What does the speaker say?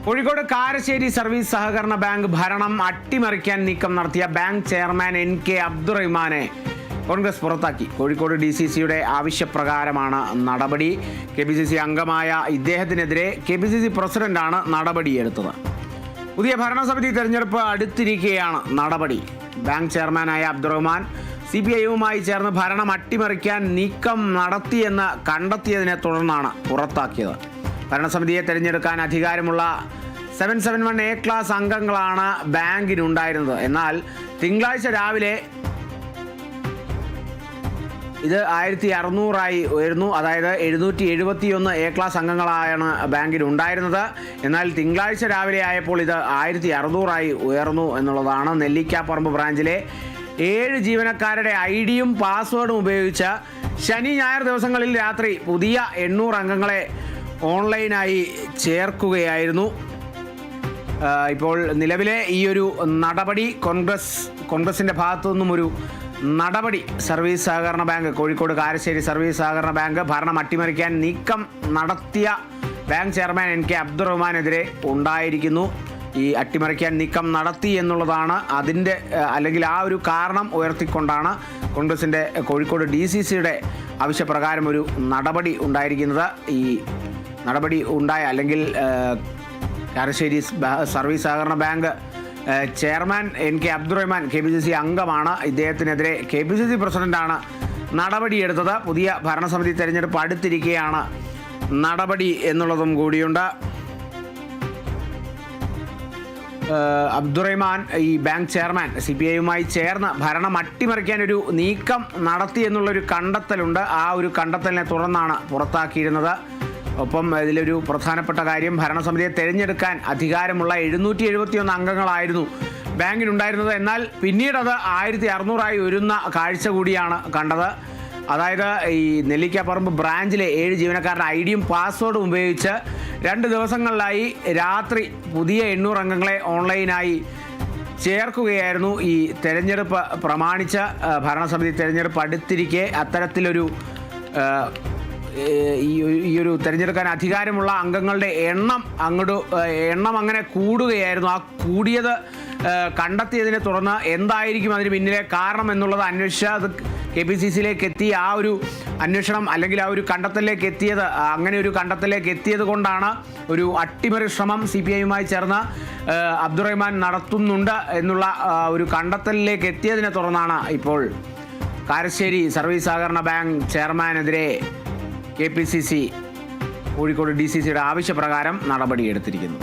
Kozhikode Karassery service സഹകരണ bank ഭരണം അട്ടിമറിക്കാൻ നീക്കം നടത്തിയ ബാങ്ക് ചെയർമാൻ NK അബ്ദുറഹ്മാനെ കോൺഗ്രസ് പുറത്താക്കി. കോഴിക്കോട് DCCയുടെ ആവശ്യപ്രകാരമാണ് നടപടി. KPCC അംഗമായ ഇദ്ദേഹത്തിനെതിരെ KPCC പ്രസിഡന്റാണ് നടപടിയെടുത്തത്. പുതിയ ഭരണസമിതി തെരഞ്ഞെടുപ്പ് അടുത്തിരിക്കെയാണ് നടപടി. ബാങ്ക് ചെയർമാനായ അബ്ദുറഹ്മാൻ CPI-യുമായി ചേർന്ന് ഭരണം അട്ടിമറിക്കാൻ നീക്കം നടത്തിയെന്ന് കണ്ടെത്തിയതിനെ തുടർന്നാണ് പുറത്താക്കിയത്. ഭരണസമിതിയെ തിരഞ്ഞെടുക്കാൻ അധികാരമുള്ള 771A ക്ലാസ് അംഗങ്ങളാണ് ബാങ്കിനുണ്ടായിരുന്നത്. എന്നാൽ തിങ്കളാഴ്ച രാവിലെ ഇത് 1600 ഉയർന്നു. അതായത് 771 A ക്ലാസ് അംഗങ്ങളാണ് ബാങ്കിനുണ്ടായിരുന്നത്. എന്നാൽ തിങ്കളാഴ്ച രാവിലെ ആയപ്പോൾ ഇത് 1600 ഉയർന്നു എന്നുള്ളതാണ്. നെല്ലിക്കാപ്പറമ്പ് ബ്രാഞ്ചിലെ 7 ജീവനക്കാരുടെ ID-യും പാസ്വേഡും ഉപയോഗിച്ച് ശനി ഞായർ ദിവസങ്ങളിൽ രാത്രി പുതിയ 800 അംഗങ്ങളെ ഓൺലൈനായി ചേർക്കുകയായിരുന്നു. ഇപ്പോൾ നിലവിലെ ഈ ഒരു നടപടി കോൺഗ്രസിൻ്റെ ഭാഗത്തു നിന്നും ഒരു നടപടി സർവീസ് സഹകരണ ബാങ്ക്, കോഴിക്കോട് കാരശ്ശേരി സർവീസ് സഹകരണ ബാങ്ക് ഭരണം അട്ടിമറിക്കാൻ നീക്കം നടത്തിയ ബാങ്ക് ചെയർമാൻ NK അബ്ദുറഹ്മാനെതിരെ ഉണ്ടായിരിക്കുന്നു. ഈ അട്ടിമറിക്കാൻ നീക്കം നടത്തി എന്നുള്ളതാണ് അതിൻ്റെ അല്ലെങ്കിൽ ആ ഒരു കാരണം ഉയർത്തിക്കൊണ്ടാണ് കോൺഗ്രസിൻ്റെ കോഴിക്കോട് DCCയുടെ ആവശ്യപ്രകാരം ഒരു നടപടി ഉണ്ടായിരിക്കുന്നത്. ഈ നടപടി ഉണ്ടായ അല്ലെങ്കിൽ കാരശ്ശേരി സർവീസ് സഹകരണ bank chairman NK Abdurahman KPCC അംഗമാണ്. ഇദ്ദേഹത്തിനെതിരെ KPCC പ്രസിഡന്റാണ് നടപടിയെടുത്തത്. പുതിയ ഭരണസമിതി തെരഞ്ഞെടുപ്പ് അടുത്തിരിക്കെയാണ് നടപടി എന്നുള്ളതും കൂടിയുണ്ട്. അബ്ദുറഹ്മാൻ ഈ ബാങ്ക് ചെയർമാൻ CPI-യുമായി ചേർന്ന് ഭരണം അട്ടിമറിക്കാൻ ഒരു നീക്കം നടത്തി എന്നുള്ളൊരു കണ്ടെത്തലുണ്ട്. ആ ഒരു കണ്ടെത്തലിനെ തുടർന്നാണ് പുറത്താക്കിയിരുന്നത്. ഒപ്പം ഇതിലൊരു പ്രധാനപ്പെട്ട കാര്യം, ഭരണസമിതിയെ തിരഞ്ഞെടുക്കാൻ അധികാരമുള്ള 771 അംഗങ്ങളായിരുന്നു ബാങ്കിനുണ്ടായിരുന്നത്. എന്നാൽ പിന്നീട് അത് 1600 ഉയരുന്ന കാഴ്ച കൂടിയാണ് കണ്ടത്. അതായത് ഈ നെല്ലിക്കാപ്പറമ്പ് ബ്രാഞ്ചിലെ 7 ജീവനക്കാരുടെ ID-യും പാസ്വേഡും ഉപയോഗിച്ച് 2 ദിവസങ്ങളിലായി രാത്രി പുതിയ 800 അംഗങ്ങളെ ഓൺലൈനായി ചേർക്കുകയായിരുന്നു. ഈ തെരഞ്ഞെടുപ്പ് പ്രമാണിച്ച് ഭരണസമിതി തെരഞ്ഞെടുപ്പ് അടുത്തിരിക്കെ അത്തരത്തിലൊരു ഈ ഒരു തിരഞ്ഞെടുക്കാൻ അധികാരമുള്ള അംഗങ്ങളുടെ എണ്ണം അങ്ങനെ കൂടുകയായിരുന്നു. ആ കൂടിയത് കണ്ടെത്തിയതിനെ തുടർന്ന് എന്തായിരിക്കും അതിന് പിന്നിലെ കാരണം എന്നുള്ളത് അന്വേഷിച്ച് അത് KPCC-യിലേക്ക് എത്തി. ആ ഒരു അന്വേഷണം അല്ലെങ്കിൽ ആ ഒരു കണ്ടെത്തലിലേക്ക് എത്തിയത്, അങ്ങനെ ഒരു കണ്ടെത്തലിലേക്ക് എത്തിയത് കൊണ്ടാണ് ഒരു അട്ടിമറി ശ്രമം CPI-യുമായി ചേർന്ന് അബ്ദുറഹ്മാൻ നടത്തുന്നുണ്ട് എന്നുള്ള ഒരു കണ്ടെത്തലിലേക്ക് എത്തിയതിനെ തുടർന്നാണ് ഇപ്പോൾ കാരശ്ശേരി സർവീസ് സഹകരണ ബാങ്ക് ചെയർമാനെതിരെ KPCC കോഴിക്കോട് DCCയുടെ ആവശ്യപ്രകാരം നടപടിയെടുത്തിരിക്കുന്നു.